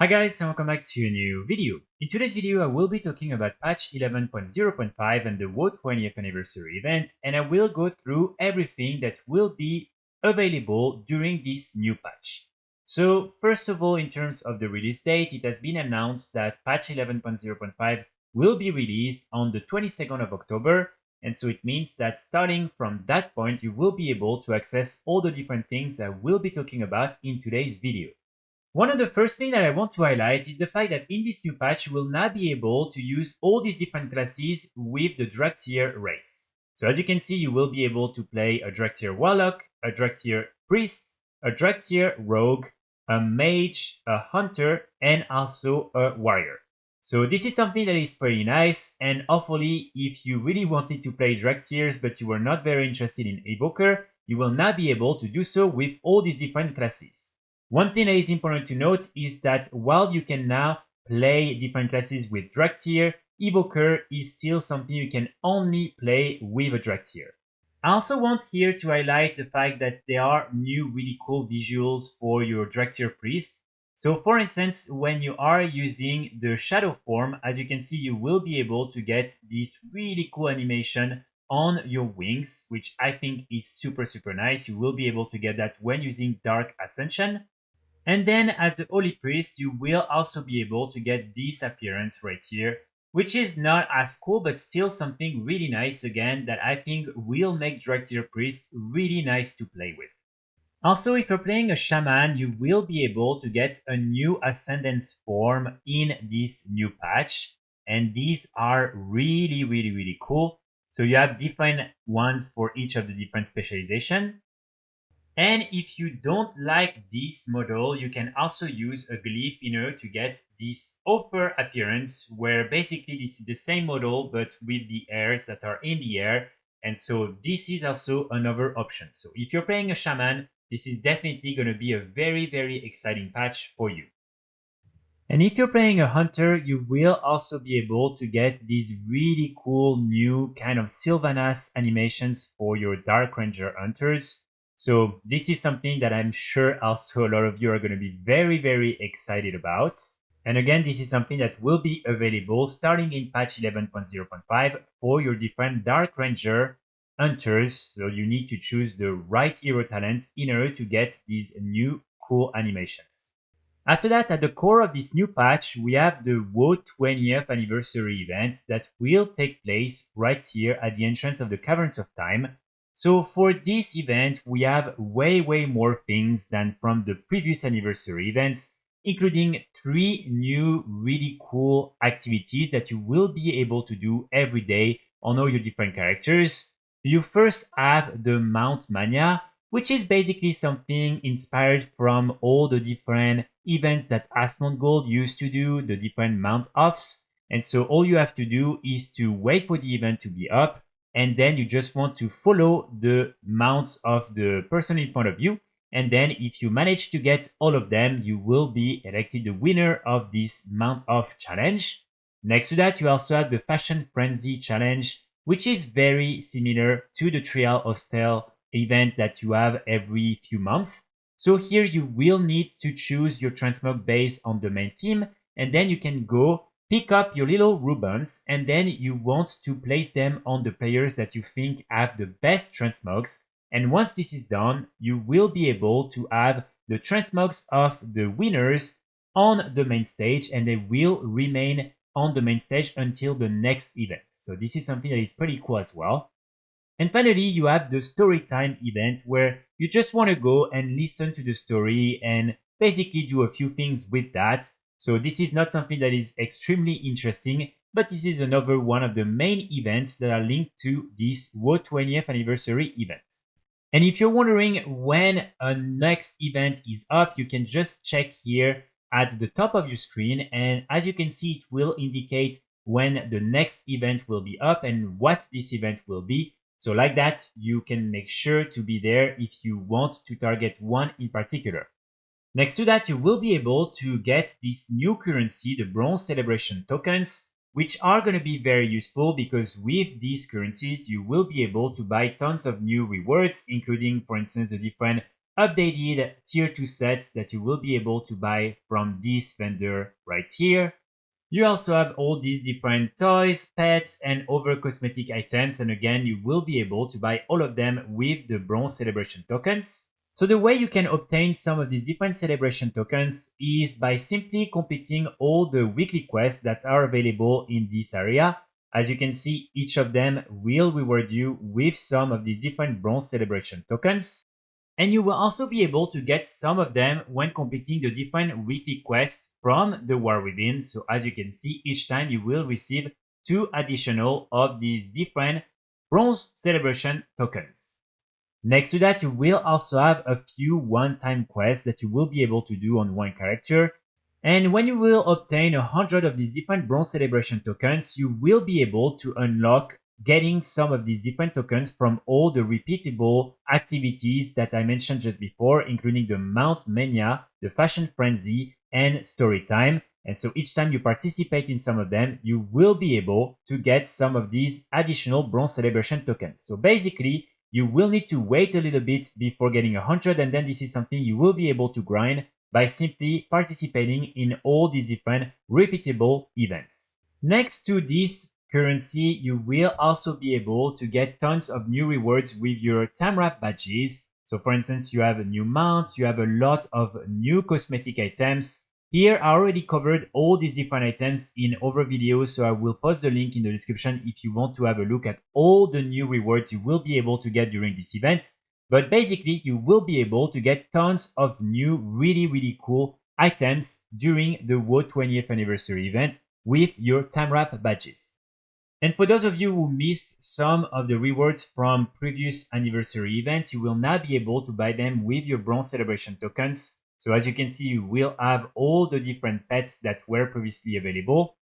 Hi guys, and welcome back to a new video. In today's video, I will be talking about patch 11.0.5 and the WoW 20th anniversary event, and I will go through everything that will be available during this new patch. So first of all, in terms of the release date, it has been announced that patch 11.0.5 will be released on the 22nd of October, and so it means that starting from that point, you will be able to access all the different things I will be talking about in today's video. One of the first things that I want to highlight is the fact that in this new patch you will now be able to use all these different classes with the Dracthyr race. So as you can see, you will be able to play a Dracthyr Warlock, a Dracthyr Priest, a Dracthyr Rogue, a Mage, a Hunter, and also a Warrior. So this is something that is pretty nice, and hopefully if you really wanted to play Dracthyrs but you were not very interested in Evoker, you will now be able to do so with all these different classes. One thing that is important to note is that while you can now play different classes with Dracthyr, Evoker is still something you can only play with a Dracthyr. I also want here to highlight the fact that there are new really cool visuals for your Dracthyr Priest. So for instance, when you are using the shadow form, as you can see, you will be able to get this really cool animation on your wings, which I think is super nice. You will be able to get that when using Dark Ascension. And then as a Holy Priest, you will also be able to get this appearance right here, which is not as cool, but still something really nice again that I think will make Dracthyr Priest really nice to play with. Also, if you're playing a Shaman, you will be able to get a new Ascendance form in this new patch. And these are really cool. So you have different ones for each of the different specialization. And if you don't like this model, you can also use a glyph inner to get this offer appearance, where basically this is the same model but with the airs that are in the air. And so this is also another option. So if you're playing a Shaman, this is definitely going to be a very exciting patch for you. And if you're playing a Hunter, you will also be able to get these really cool new kind of Sylvanas animations for your Dark Ranger Hunters. So this is something that I'm sure also a lot of you are going to be very excited about. And again, this is something that will be available starting in patch 11.0.5 for your different Dark Ranger Hunters. So you need to choose the right hero talent in order to get these new cool animations. After that, at the core of this new patch, we have the WoW 20th anniversary event that will take place right here at the entrance of the Caverns of Time. So for this event, we have way more things than from the previous anniversary events, including 3 new really cool activities that you will be able to do every day on all your different characters. You first have the Mount Mania, which is basically something inspired from all the different events that Asmongold used to do, the different mount offs. And so all you have to do is to wait for the event to be up, and then you just want to follow the mounts of the person in front of you. And then if you manage to get all of them, you will be elected the winner of this mount off challenge. Next to that, you also have the Fashion Frenzy challenge, which is very similar to the Trial Hostel event that you have every few months. So here you will need to choose your transmog based on the main theme, and then you can go pick up your little ribbons, and then you want to place them on the players that you think have the best transmogs. And once this is done, you will be able to have the transmogs of the winners on the main stage, and they will remain on the main stage until the next event. So this is something that is pretty cool as well. And finally, you have the story time event where you just want to go and listen to the story and basically do a few things with that. So this is not something that is extremely interesting, but this is another one of the main events that are linked to this WoW 20th anniversary event. And if you're wondering when a next event is up, you can just check here at the top of your screen. And as you can see, it will indicate when the next event will be up and what this event will be. So like that, you can make sure to be there if you want to target one in particular. Next to that, you will be able to get this new currency, the Bronze Celebration tokens, which are going to be very useful because with these currencies, you will be able to buy tons of new rewards, including, for instance, the different updated tier 2 sets that you will be able to buy from this vendor right here. You also have all these different toys, pets, and other cosmetic items, and again, you will be able to buy all of them with the bronze celebration tokens. So the way you can obtain some of these different celebration tokens is by simply completing all the weekly quests that are available in this area. As you can see, each of them will reward you with some of these different bronze celebration tokens. And you will also be able to get some of them when completing the different weekly quests from the War Within. So as you can see, each time you will receive 2 additional of these different bronze celebration tokens. Next to that, you will also have a few one-time quests that you will be able to do on one character. And when you will obtain 100 of these different bronze celebration tokens, you will be able to unlock getting some of these different tokens from all the repeatable activities that I mentioned just before, including the Mount Mania, the Fashion Frenzy, and Storytime. And so each time you participate in some of them, you will be able to get some of these additional bronze celebration tokens. So basically, you will need to wait a little bit before getting 100, and then this is something you will be able to grind by simply participating in all these different repeatable events. Next to this currency, you will also be able to get tons of new rewards with your time wrap badges. So for instance, you have new mounts, you have a lot of new cosmetic items. Here I already covered all these different items in other videos, so I will post the link in the description if you want to have a look at all the new rewards you will be able to get during this event. But basically, you will be able to get tons of new really cool items during the WoW 20th anniversary event with your time wrap badges. And for those of you who missed some of the rewards from previous anniversary events, you will now be able to buy them with your bronze celebration tokens. So as you can see, you will have all the different pets that were previously available,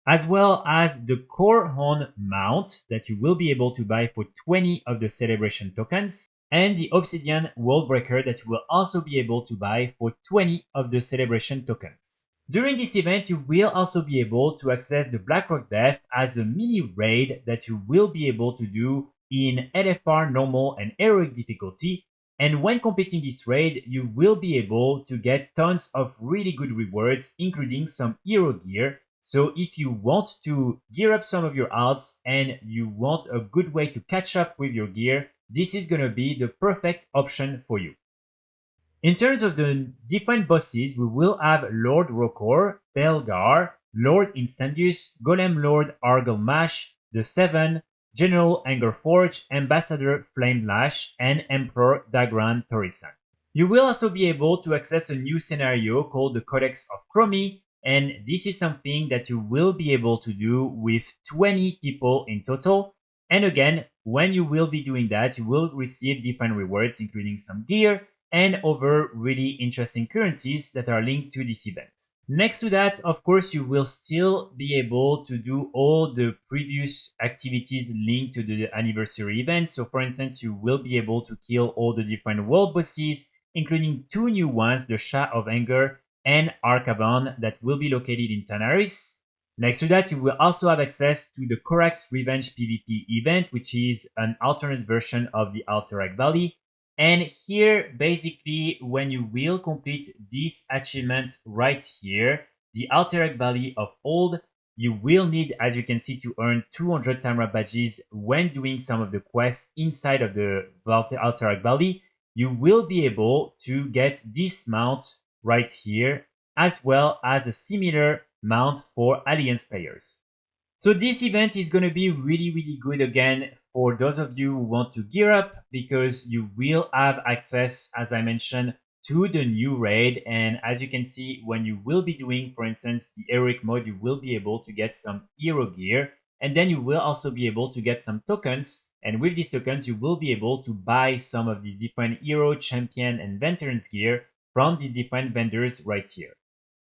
as well as the core horn mount that you will be able to buy for 20 of the celebration tokens, and the obsidian wall breaker that you will also be able to buy for 20 of the celebration tokens. During this event, you will also be able to access the Blackrock Death as a mini raid that you will be able to do in LFR, normal, and heroic difficulty. And when completing this raid, you will be able to get tons of really good rewards, including some hero gear. So if you want to gear up some of your alts and you want a good way to catch up with your gear, this is going to be the perfect option for you. In terms of the different bosses, we will have Lord Rokor, Belgar, Lord Incendius, Golem Lord Arglemash, the Seven, General Angerforge, Ambassador Flamelash, and Emperor Dagran Torisan. You will also be able to access a new scenario called the Codex of Chromie, and this is something that you will be able to do with 20 people in total. And again, when you will be doing that, you will receive different rewards, including some gear and other really interesting currencies that are linked to this event. Next to that, of course, you will still be able to do all the previous activities linked to the anniversary event. So for instance, you will be able to kill all the different world bosses, including 2 new ones, the Shah of Anger and Arcaban, that will be located in Tanaris. Next to that, you will also have access to the Korrak's Revenge PvP event, which is an alternate version of the Alterac Valley. And here, basically, when you will complete this achievement right here, the Alterac Valley of Old, you will need, as you can see, to earn 200 Tamra badges when doing some of the quests inside of the Alterac Valley. You will be able to get this mount right here, as well as a similar mount for Alliance players. So this event is going to be really good again for those of you who want to gear up, because you will have access, as I mentioned, to the new raid. And as you can see, when you will be doing, for instance, the heroic mode, you will be able to get some hero gear, and then you will also be able to get some tokens. And with these tokens, you will be able to buy some of these different hero, champion, and veterans gear from these different vendors right here.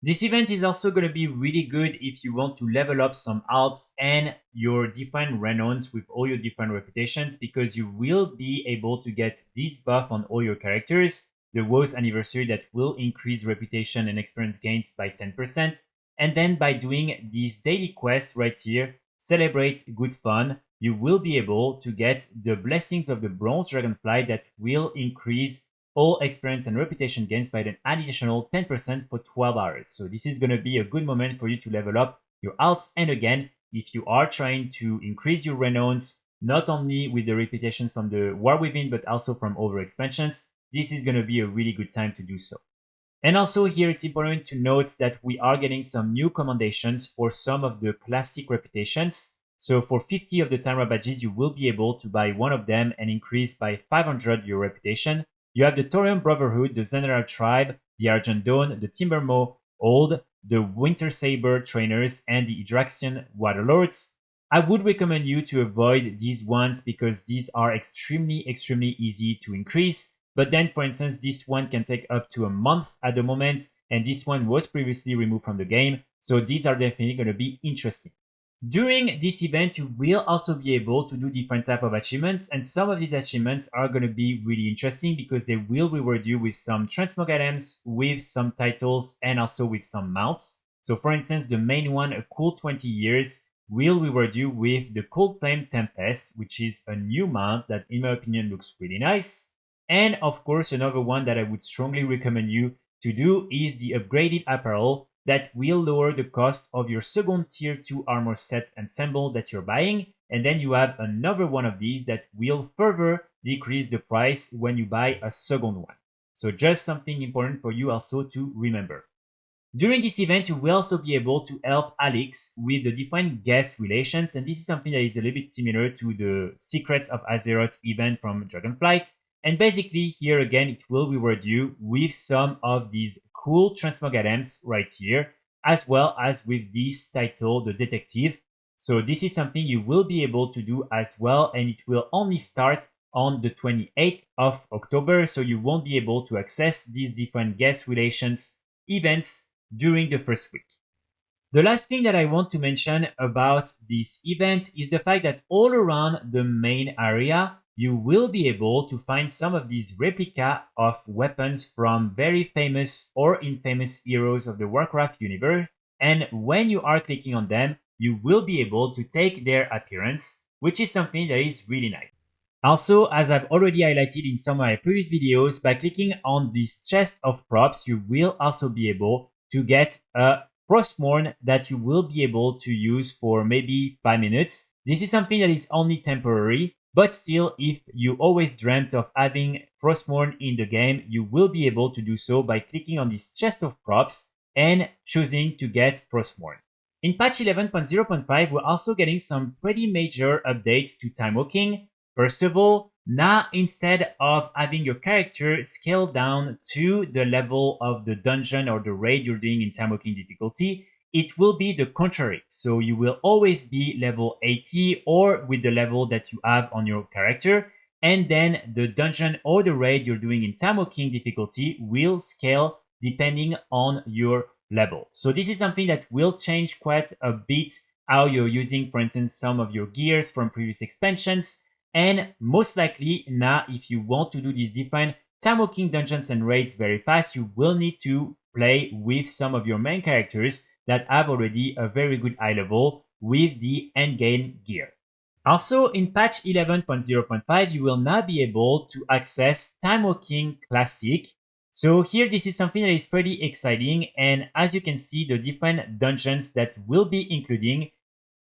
This event is also going to be really good if you want to level up some alts and your different renowns with all your different reputations, because you will be able to get this buff on all your characters, the WoW's anniversary, that will increase reputation and experience gains by 10%. And then by doing these daily quests right here, Celebrate Good Fun, you will be able to get the Blessings of the Bronze Dragonfly that will increase all experience and reputation gains by an additional 10% for 12 hours. So this is going to be a good moment for you to level up your alts. And again, if you are trying to increase your renowns, not only with the reputations from the War Within, but also from other expansions, this is going to be a really good time to do so. And also here it's important to note that we are getting some new commendations for some of the classic reputations. So for 50 of the Tamra badges, you will be able to buy one of them and increase by 500 your reputation. You have the Thorium Brotherhood, the Zeneral Tribe, the Argent Dawn, the Timbermow Old, the Winter Saber Trainers, and the Hydraxian Waterlords. I would recommend you to avoid these ones because these are extremely easy to increase. But then, for instance, this one can take up to a month at the moment, and this one was previously removed from the game, so these are definitely going to be interesting. During this event, you will also be able to do different type of achievements, and some of these achievements are going to be really interesting because they will reward you with some transmog items, with some titles, and also with some mounts. So for instance, the main one, a cool 20 years, will reward you with the Cold Flame Tempest, which is a new mount that in my opinion looks really nice. And of course, another one that I would strongly recommend you to do is the upgraded apparel that will lower the cost of your second tier 2 armor set ensemble that you're buying. And then you have another one of these that will further decrease the price when you buy a second one. So just something important for you also to remember. During this event, you will also be able to help Alex with the different guest relations, and this is something that is a little bit similar to the Secrets of Azeroth event from Dragonflight. And basically, here again, it will reward you with some of these cool transmog items right here, as well as with this title, the Detective. So this is something you will be able to do as well, and it will only start on the 28th of October, so you won't be able to access these different guest relations events during the first week. The last thing that I want to mention about this event is the fact that all around the main area, you will be able to find some of these replica of weapons from very famous or infamous heroes of the Warcraft universe. And when you are clicking on them, you will be able to take their appearance, which is something that is really nice. Also, as I've already highlighted in some of my previous videos, by clicking on this chest of props, you will also be able to get a Frostmourne that you will be able to use for maybe 5 minutes. This is something that is only temporary, but still, if you always dreamt of having Frostmourne in the game, you will be able to do so by clicking on this chest of props and choosing to get Frostmourne. In patch 11.0.5, we're also getting some pretty major updates to Timewalking. First of all, now instead of having your character scale down to the level of the dungeon or the raid you're doing in Timewalking difficulty, it will be the contrary. So you will always be level 80 or with the level that you have on your character, and then the dungeon or the raid you're doing in Timewalking difficulty will scale depending on your level. So this is something that will change quite a bit how you're using, for instance, some of your gears from previous expansions. And most likely now, if you want to do these different Timewalking dungeons and raids very fast, you will need to play with some of your main characters that have already a very good high level with the endgame gear. Also, in patch 11.0.5, you will now be able to access Timewalking Classic. So here, this is something that is pretty exciting. And as you can see, the different dungeons that will be including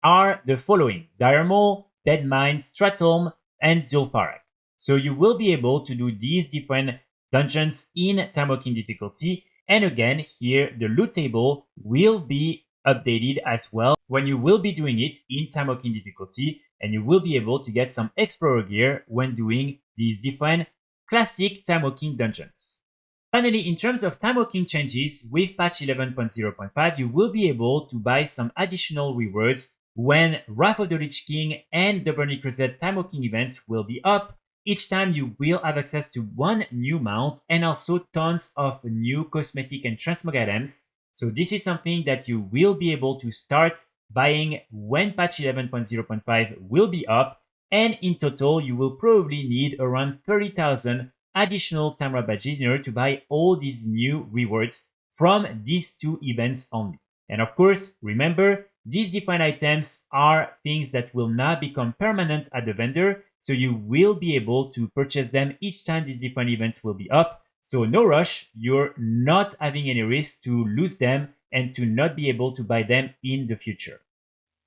are the following: Dire Maul, Dead Mines, Stratholme, and Zul'Farrak. So you will be able to do these different dungeons in Timewalking difficulty. And again, here the loot table will be updated as well when you will be doing it in Timewalking difficulty, and you will be able to get some Explorer gear when doing these different classic Timewalking dungeons. Finally, in terms of Timewalking changes, with patch 11.0.5, you will be able to buy some additional rewards when Wrath of the Lich King and the Burning Crusade Timewalking events will be up. Each time you will have access to one new mount and also tons of new cosmetic and transmog items. So this is something that you will be able to start buying when patch 11.0.5 will be up. And in total, you will probably need around 30,000 additional Tamra badges in order to buy all these new rewards from these two events only. And of course, remember, these different items are things that will not become permanent at the vendor, so you will be able to purchase them each time these different events will be up. So no rush, you're not having any risk to lose them and to not be able to buy them in the future.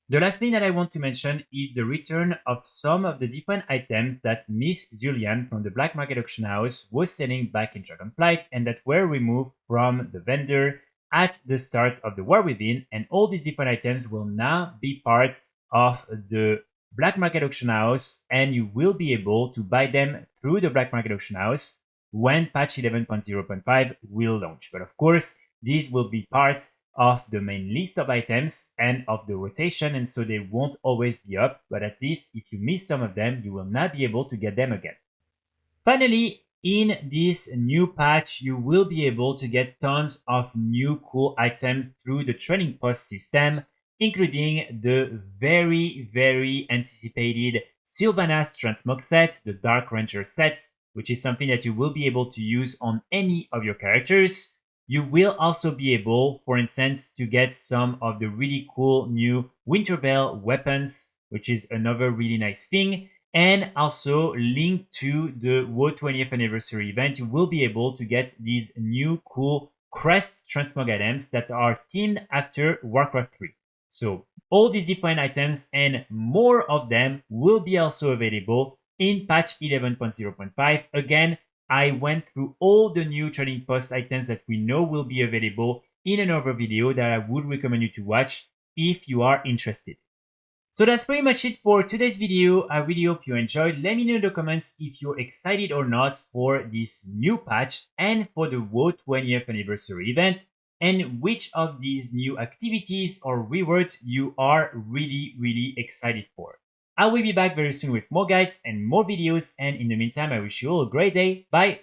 The last thing that I want to mention is the return of some of the different items that Miss Zulian from the Black Market Auction House was selling back in Dragonflight and that were removed from the vendor at the start of the War Within, and all these different items will now be part of the Black Market Auction House, and you will be able to buy them through the Black Market Auction House when patch 11.0.5 will launch. But of course, these will be part of the main list of items and of the rotation, and so they won't always be up, but at least if you miss some of them, you will not be able to get them again. Finally, in this new patch, you will be able to get tons of new cool items through the training post system, including the very anticipated Sylvanas Transmog set, the Dark Ranger set, which is something that you will be able to use on any of your characters. You will also be able, for instance, to get some of the really cool new Winterveil weapons, which is another really nice thing. And also linked to the WoW 20th anniversary event, you will be able to get these new cool crest transmog items that are themed after Warcraft 3. So all these different items and more of them will be also available in patch 11.0.5. Again, I went through all the new trading post items that we know will be available in another video that I would recommend you to watch if you are interested. So that's pretty much it for today's video. I really hope you enjoyed. Let me know in the comments if you're excited or not for this new patch and for the WoW 20th anniversary event, and which of these new activities or rewards you are really excited for. I will be back very soon with more guides and more videos, and in the meantime I wish you all a great day. Bye!